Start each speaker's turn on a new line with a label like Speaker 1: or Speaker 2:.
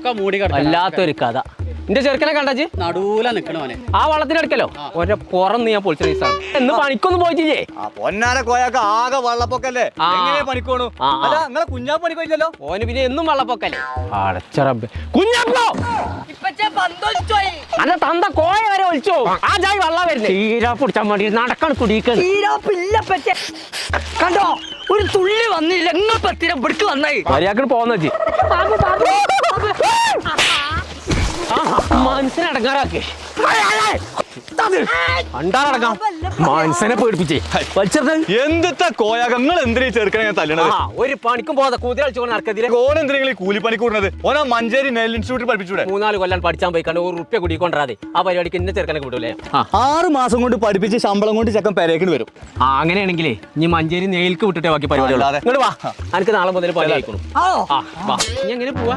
Speaker 1: ഒക്കെ മൂടി കിടക്കും.
Speaker 2: വല്ലാത്തൊരു കഥ. എന്റെ ചെറുക്കനെ കണ്ടാച്ച്
Speaker 1: നടൂല നിക്കണവനെ
Speaker 2: ആ വള്ളത്തിനടുക്കല്ലോ ഒരെ പുറം ഞാൻ പൊളിച്ച എന്ന് പണിക്കൊന്നും പോയിട്ടില്ലേ?
Speaker 3: പൊന്നാര കോയൊക്കെ ആകെ വള്ളപ്പൊക്കല്ലേ, എങ്ങനെ പണിക്കോണു? അല്ല നിങ്ങളെ കുഞ്ഞാ പണിക്കോയില്ലല്ലോ.
Speaker 2: ഓന് പിന്നെ എന്നും വള്ളപ്പൊക്കല്ലേ. അടച്ചറബ് കുഞ്ഞപ്പോ അല്ല തന്ത കോയ വരെ ഒളിച്ചോ. ആ ജായി വള്ള വരുന്നേ തീരാ പിടിച്ചാൻ വേണ്ടി നടക്കാൻ കുടിക്കാൻ
Speaker 4: കണ്ടോ ഒരു തുള്ളി വന്നില്ല. നിങ്ങൾ പത്തിര ഇവിടേക്ക് വന്നായി
Speaker 2: മര്യാദക്ക് പോന്ന മനസ്സിനടങ്ങാറാക്കേ അണ്ടാറടങ്ങാം മനസ്സിനെ പേടിപ്പിച്ചേ വലിച്ചത്
Speaker 3: എന്തിട്ടാ കോയാക നിങ്ങൾ എന്തിനാ ചെറുക്കനെ ഞാൻ തല്ലണത്?
Speaker 2: ഒരു പണിക്കും പോകാതെ കുതിര കളിച്ചു നടക്കതിരെ
Speaker 3: ഓൻ എന്തിനാ കൂലിപ്പണിക്ക് കൂടുന്നത്? ഓനാ മഞ്ചേരി നെൽ ഇൻസ്റ്റിറ്റ്യൂട്ടിൽ പഠിപ്പിച്ചൂടെ?
Speaker 2: 3-4 കൊല്ലം പഠിച്ചാൻ പോയി കണ്ട് ₹1 കുടിക്കൊണ്ടാതെ ആ പരിപാടിക്ക് ഇന്ന ചെറുക്കനെ കിട്ടൂലേ.
Speaker 3: 6 മാസം കൊണ്ട് പഠിപ്പിച്ച് ശമ്പളം കൊണ്ട് ചെക്കൻ പെരേക്കിന് വരും.
Speaker 2: അങ്ങനെയാണെങ്കിലേ ഇനി മഞ്ചേരി നെയിൽക്ക് വിട്ടിട്ടേ ബാക്കി പരിപാടി. ഇങ്ങോട്ട് വാ, എനിക്ക് നാളെ മുതൽ പണി ആയിക്കോളും. നീ എങ്ങനെ പോവാ?